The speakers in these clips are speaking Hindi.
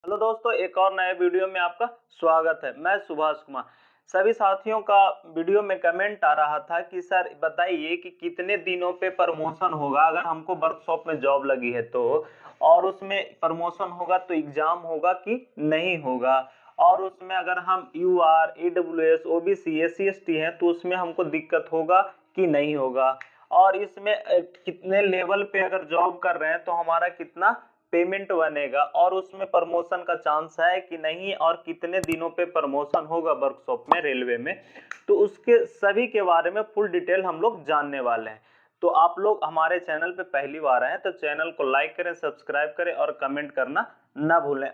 हेलो दोस्तों, एक और नए वीडियो में आपका स्वागत है। मैं सुभाष कुमार। सभी साथियों का वीडियो में कमेंट आ रहा था कि सर बताइए कि कितने दिनों पे प्रमोशन होगा अगर हमको वर्कशॉप में जॉब लगी है तो, और उसमें प्रमोशन होगा तो एग्जाम होगा कि नहीं होगा, और उसमें अगर हम UR, EWS, OBC, SC, ST हैं तो उसमें हमको दिक्कत होगा कि नहीं होगा, और इसमें कितने लेवल पे अगर जॉब कर रहे हैं तो हमारा कितना पेमेंट बनेगा, और उसमें प्रमोशन का चांस है कि नहीं, और कितने दिनों पे प्रमोशन होगा वर्कशॉप में, रेलवे में। तो उसके सभी के बारे में फुल डिटेल हम लोग जानने वाले हैं। तो आप लोग हमारे चैनल पे पहली बार आए तो चैनल को लाइक करें, सब्सक्राइब करें और कमेंट करना ना भूलें।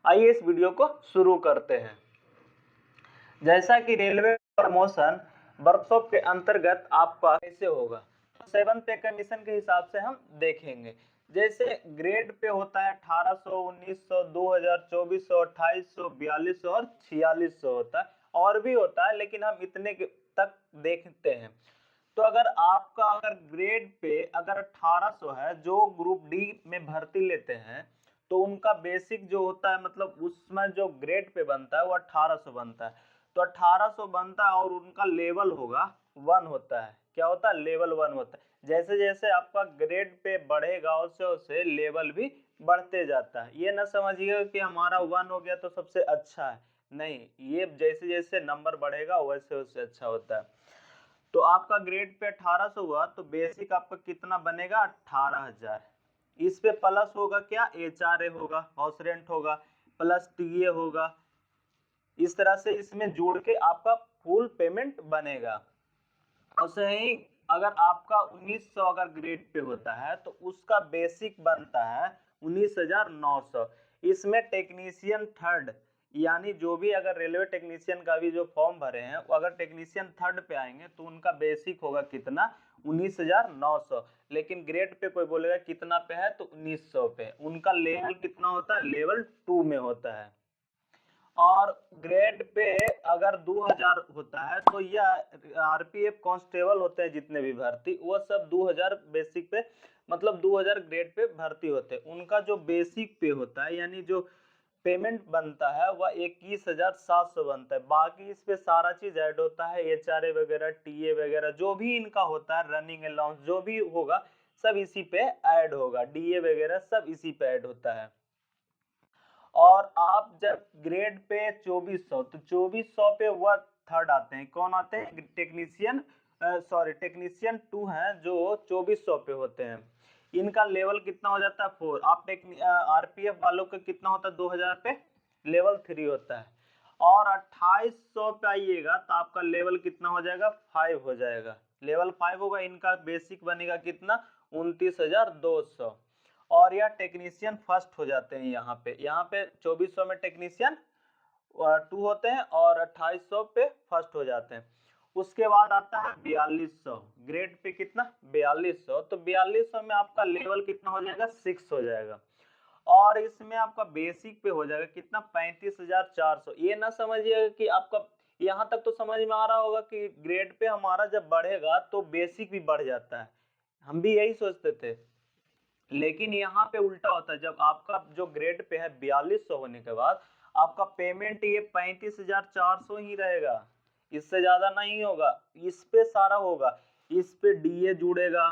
आइए इस वीडियो को शुरू करते हैं। जैसा कि रेलवे प्रमोशन वर्कशॉप के अंतर्गत आपका कैसे होगा, 7 पे कमीशन के हिसाब से हम देखेंगे। जैसे ग्रेड पे होता है 1800, 1900, 2000, 2400, 2800, 4200 और 4600 होता है, और भी होता है लेकिन हम इतने तक देखते हैं। तो अगर ग्रेड पे अगर 1800 है, जो ग्रुप डी में भर्ती लेते हैं, तो उनका बेसिक जो होता है, मतलब उसमें जो ग्रेड पे बनता है वो 1800 बनता है। तो 1800 बनता है और उनका लेवल होगा 1 होता है। क्या होता है? लेवल 1 होता है। जैसे जैसे आपका ग्रेड पे बढ़ेगा वैसे वैसे लेवल भी बढ़ते जाता है। ये ना समझिएगा कि हमारा 1 हो गया तो सबसे अच्छा है, नहीं, ये जैसे जैसे नंबर बढ़ेगा वैसे वैसे अच्छा होता है। तो आपका ग्रेड पे 1800 हुआ तो बेसिक आपका कितना बनेगा? 18,000। इस पे प्लस होगा क्या? एचआरए होगा, हाउस रेंट होगा, प्लस टीए होगा। इस तरह से इसमें जोड़ के आपका फुल पेमेंट बनेगा। और सही, अगर आपका 1900 अगर ग्रेड पे होता है तो उसका बेसिक बनता है 19,900। इसमें टेक्नीशियन थर्ड, यानी जो भी अगर रेलवे टेक्नीशियन का भी जो फॉर्म भरे हैं वो अगर टेक्नीशियन थर्ड पे आएंगे तो उनका बेसिक होगा कितना? 19,900। लेकिन ग्रेड पे कोई बोलेगा कितना पे है तो 1900 पे। उनका लेवल कितना होता है? लेवल 2 में होता है। और ग्रेड पे अगर 2000 होता है तो यह आरपीएफ कांस्टेबल होते हैं जितने भी भर्ती, वो सब 2000 बेसिक पे, मतलब 2000 ग्रेड पे भर्ती होते हैं। उनका जो बेसिक पे होता है, यानी जो पेमेंट बनता है वह 21,700 बनता है। बाकी इस पे सारा चीज ऐड होता है, एचआरए वगैरह, टीए वगैरह, जो भी इनका होता है, रनिंग अलाउंस जो भी होगा सब इसी पे ऐड होगा, डीए वगैरह सब इसी पे ऐड होता है। और आप जब ग्रेड पे 2400, तो 2400 पे वह थर्ड आते हैं। कौन आते हैं? टेक्नीशियन, टेक्नीशियन 2 हैं जो 2400 पे होते हैं। इनका लेवल कितना हो जाता है? 4। आप आरपीएफ वालों का कितना होता है? 2000 पे लेवल 3 होता है। और 2800 पे आइएगा तो आपका लेवल कितना हो जाएगा? 5 हो जाएगा। लेवल 5 होगा। इनका बेसिक बनेगा कितना? 29,200। और यह टेक्नीशियन फर्स्ट हो जाते हैं। यहाँ पे 2400 में टेक्नीशियन 2 होते हैं और 2800 पे फर्स्ट हो जाते हैं। उसके बाद आता है 4200। ग्रेड पे कितना? 4200। तो 4200 में आपका लेवल कितना हो जाएगा? 6 हो जाएगा। और इसमें आपका बेसिक पे हो जाएगा कितना? 35,400। ये ना समझिएगा कि आपका, यहाँ तक तो समझ में आ रहा होगा कि ग्रेड पे हमारा जब बढ़ेगा तो बेसिक भी बढ़ जाता है। हम भी यही सोचते थे, लेकिन यहाँ पे उल्टा होता है। जब आपका जो ग्रेड पे है 4200 होने के बाद आपका पेमेंट ये 35,400 ही रहेगा, इससे ज्यादा नहीं होगा। इस पे सारा होगा, इस पे डीए जुड़ेगा,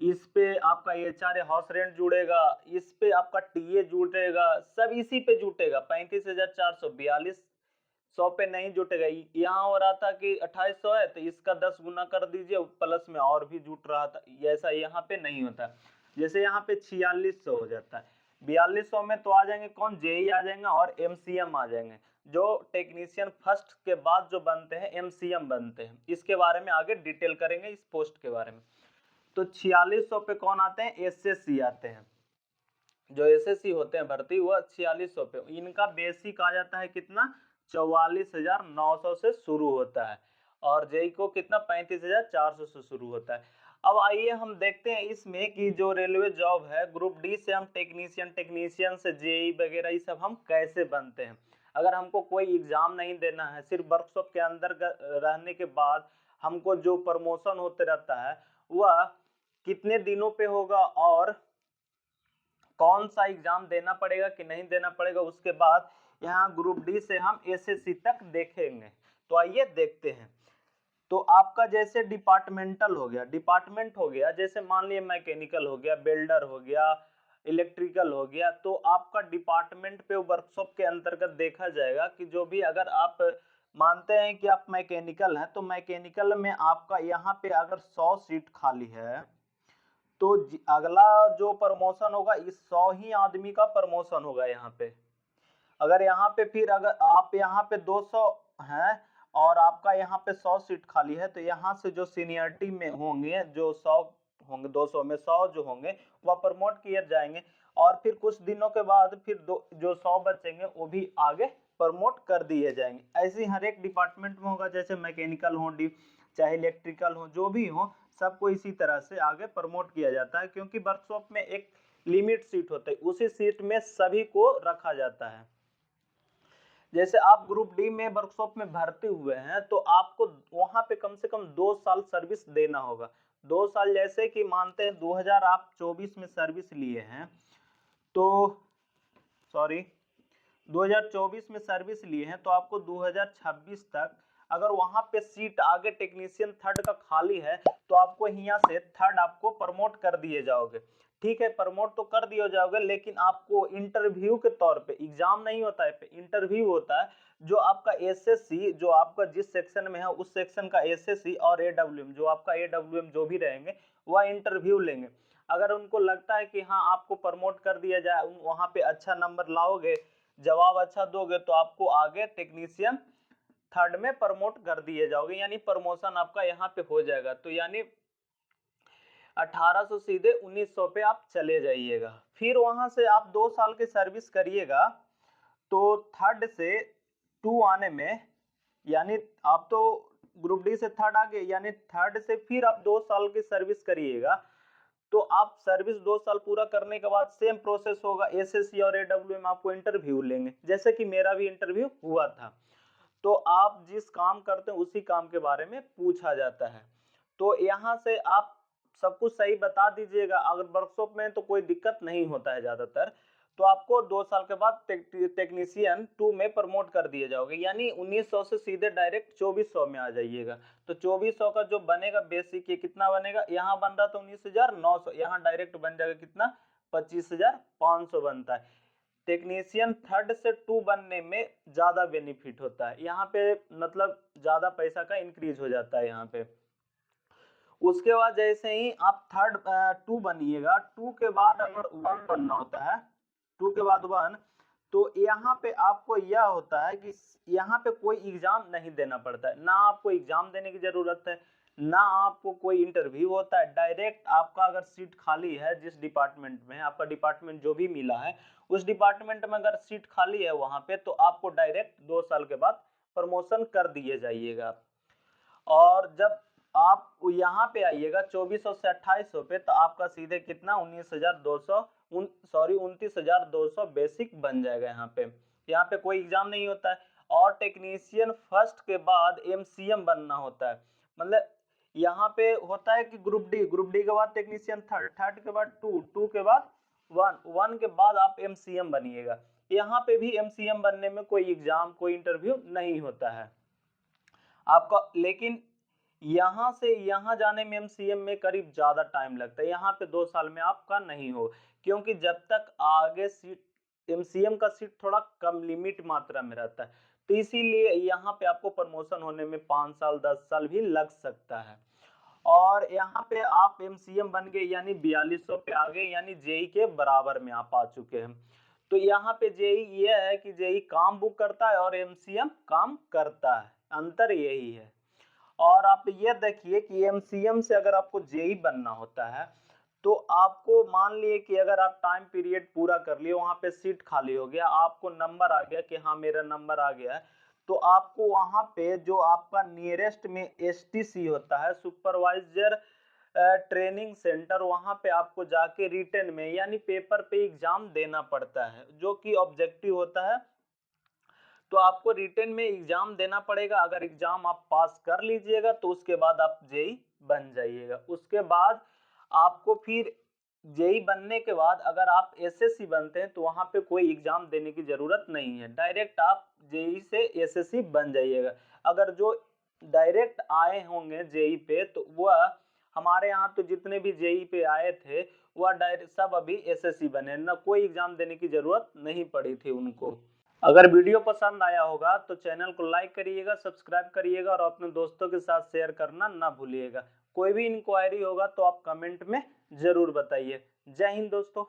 इस पे आपका एचआरए हाउस रेंट जुड़ेगा, इस पे आपका टीए जुड़ेगा, सब इसी पे जुटेगा। 35,400, 4200 पे नहीं जुटेगा। यहाँ हो रहा था कि 2800 है तो इसका 10 गुना कर दीजिए, प्लस में और भी जुट रहा था। ऐसा यहाँ पे नहीं होता। जैसे यहाँ पे 4600 हो जाता है, 4200 में तो आ जाएंगे कौन? जेई आ जाएंगे और एमसीएम आ जाएंगे। जो टेक्नीशियन फर्स्ट के बाद जो बनते हैं एमसीएम बनते हैं। इसके बारे में आगे डिटेल करेंगे, इस पोस्ट के बारे में। तो 4600 पे कौन आते हैं? एसएससी आते हैं। जो एसएससी होते हैं भर्ती, वह 4600 पे। इनका बेसिक आ जाता है कितना? 44,900 से शुरू होता है, और जेई को कितना? 35,400 से शुरू होता है। अब आइए हम देखते हैं इसमें कि जो रेलवे जॉब है ग्रुप डी से हम टेक्नीशियन, टेक्नीशियन से जेई वगैरह ये सब हम कैसे बनते हैं। अगर हमको कोई एग्जाम नहीं देना है, सिर्फ वर्कशॉप के अंदर रहने के बाद हमको जो प्रमोशन होते रहता है वह कितने दिनों पे होगा और कौन सा एग्जाम देना पड़ेगा कि नहीं देना पड़ेगा, उसके बाद यहाँ ग्रुप डी से हम एसएससी तक देखेंगे। तो आइए देखते हैं। तो आपका जैसे डिपार्टमेंटल हो गया, डिपार्टमेंट हो गया, जैसे मान लिया मैकेनिकल हो गया, बिल्डर हो गया, इलेक्ट्रिकल हो गया, तो आपका डिपार्टमेंट पे वर्कशॉप के अंतर्गत देखा जाएगा कि जो भी, अगर आप मानते हैं कि आप मैकेनिकल हैं तो मैकेनिकल में आपका यहाँ पे अगर 100 सीट खाली है तो अगला जो प्रमोशन होगा इस 100 ही आदमी का प्रमोशन होगा यहाँ पे। अगर यहाँ पे फिर अगर आप यहाँ पे 200 हैं और आपका यहाँ पे 100 सीट खाली है तो यहाँ से जो सीनियरिटी में होंगे, जो 100 होंगे, 200 में 100 जो होंगे वह प्रमोट किए जाएंगे और फिर कुछ दिनों के बाद फिर जो 100 बचेंगे वो भी आगे प्रमोट कर दिए जाएंगे। ऐसे ही हर एक डिपार्टमेंट में होगा, जैसे मैकेनिकल हो, चाहे इलेक्ट्रिकल हो, जो भी हो सबको इसी तरह से आगे प्रमोट किया जाता है, क्योंकि वर्कशॉप में एक लिमिट सीट होता है, उसी सीट में सभी को रखा जाता है। जैसे आप ग्रुप डी में वर्कशॉप में भर्ती हुए हैं तो आपको वहां पे कम से कम 2 साल सर्विस देना होगा। 2 साल, जैसे कि मानते हैं 2024 में सर्विस लिए हैं तो 2024 में सर्विस लिए हैं तो आपको 2026 तक अगर वहां पे सीट आगे टेक्नीशियन थर्ड का खाली है तो आपको यहाँ से थर्ड आपको प्रमोट कर दिए जाओगे। ठीक है, प्रमोट तो कर दिए जाओगे, लेकिन आपको इंटरव्यू के तौर पे, एग्जाम नहीं होता है, इंटरव्यू होता है, जो आपका एसएससी, जो आपका जिस सेक्शन में है उस सेक्शन का एसएससी और एडब्ल्यूएम, जो आपका एडब्ल्यूएम जो भी रहेंगे वह इंटरव्यू लेंगे। अगर उनको लगता है कि हाँ आपको प्रमोट कर दिया जाए, वहां पे अच्छा नंबर लाओगे, जवाब अच्छा दोगे, तो आपको आगे टेक्नीशियन थर्ड में प्रमोट कर दिए जाओगे, यानी प्रमोशन आपका यहाँ पे हो जाएगा। तो यानी 1800 सीधे 1900 पे आप चले जाइएगा। फिर वहां से आप 2 साल की सर्विस करिएगा तो थर्ड से 2 आने में, यानी आप तो ग्रुप डी से थर्ड आ गए, यानी थर्ड से फिर आप 2 साल की सर्विस करिएगा तो आप सर्विस 2 साल पूरा करने के बाद सेम प्रोसेस होगा, एसएससी और एडब्ल्यू में आपको इंटरव्यू लेंगे, जैसे कि मेरा भी इंटरव्यू हुआ था। तो आप जिस काम करते हैं उसी काम के बारे में पूछा जाता है। तो यहाँ से आप सब कुछ सही बता दीजिएगा, अगर वर्कशॉप में तो कोई दिक्कत नहीं होता है ज्यादातर। तो आपको 2 साल के बाद टेक्नीशियन 2 में प्रमोट कर दिए जाओगे, यानी 1900 से सीधे डायरेक्ट 2400 में आ जाइएगा। तो 2400 का जो बनेगा बेसिक, ये कितना बनेगा, यहाँ बन रहा था 19,900, यहाँ डायरेक्ट बन जाएगा कितना, 25,500 बनता है। टेक्नीशियन थर्ड से 2 बनने में ज्यादा बेनिफिट होता है, यहाँ पे मतलब ज्यादा पैसा का इंक्रीज हो जाता है यहाँ पे। उसके बाद जैसे ही आप थर्ड 2 बनिएगा, 2 के बाद अगर 1 बनना होता है, 2 के बाद 1, तो यहाँ पे आपको यह होता है कि यहाँ पे कोई एग्जाम नहीं देना पड़ता है, ना आपको एग्जाम देने की जरूरत है, ना आपको कोई इंटरव्यू होता है। डायरेक्ट आपका अगर सीट खाली है, जिस डिपार्टमेंट में आपका डिपार्टमेंट जो भी मिला है उस डिपार्टमेंट में अगर सीट खाली है वहां पे, तो आपको डायरेक्ट 2 साल के बाद प्रमोशन कर दिए जाइएगा। और जब आप यहाँ पे आइएगा 2400 से 2800 पे, तो आपका सीधे कितना 29,200 बेसिक बन जाएगा। यहाँ पे कोई एग्जाम नहीं होता है। और टेक्नीशियन फर्स्ट के बाद एमसीएम बनना होता है, मतलब यहाँ पे होता है कि ग्रुप डी के बाद टेक्नीशियन थर्ड के बाद 2 के बाद 1 के बाद आप एमसीएम बनिएगा। यहाँ पे भी एमसीएम बनने में कोई एग्जाम, कोई इंटरव्यू नहीं होता है आपका, लेकिन यहाँ से यहाँ जाने में एमसीएम में करीब ज्यादा टाइम लगता है। यहाँ पे 2 साल में आपका नहीं हो, क्योंकि जब तक आगे सीट, एमसीएम का सीट थोड़ा कम लिमिट मात्रा में रहता है, तो इसीलिए यहाँ पे आपको प्रमोशन होने में 5 साल 10 साल भी लग सकता है। और यहाँ पे आप एमसीएम बन गए यानी 4200 पे आ गए, यानी जेई के बराबर में आप आ चुके हैं। तो यहाँ पे जेई ये है कि जेई काम बुक करता है और एमसीएम काम करता है, अंतर यही है। और आप ये देखिए कि एमसीएम से अगर आपको जेई बनना होता है तो आपको मान लिए कि अगर आप टाइम पीरियड पूरा कर लिए, वहां पे सीट खाली हो गया, आपको नंबर आ गया कि हाँ मेरा नंबर आ गया है, तो आपको वहां पे जो आपका नियरेस्ट में एसटीसी होता है, सुपरवाइजर ट्रेनिंग सेंटर, वहां पे आपको जाके रिटन में यानी पेपर पे एग्जाम देना पड़ता है, जो कि ऑब्जेक्टिव होता है। तो आपको रिटन में एग्जाम देना पड़ेगा। अगर एग्जाम आप पास कर लीजिएगा तो उसके बाद आप जेई बन जाइएगा। उसके बाद आपको फिर जेई बनने के बाद अगर आप एसएससी बनते हैं तो वहां पे कोई एग्जाम देने की जरूरत नहीं है, डायरेक्ट आप जेई से एसएससी बन जाइएगा। अगर जो डायरेक्ट आए होंगे जेई पे तो वह हमारे यहाँ तो जितने भी जेई पे आए थे वह डायरेक्ट सब अभी एसएससी बने, ना कोई एग्जाम देने की जरूरत नहीं पड़ी थी उनको। अगर वीडियो पसंद आया होगा तो चैनल को लाइक करिएगा, सब्सक्राइब करिएगा और अपने दोस्तों के साथ शेयर करना ना भूलिएगा। कोई भी इंक्वायरी होगा तो आप कमेंट में जरूर बताइए। जय हिंद दोस्तों।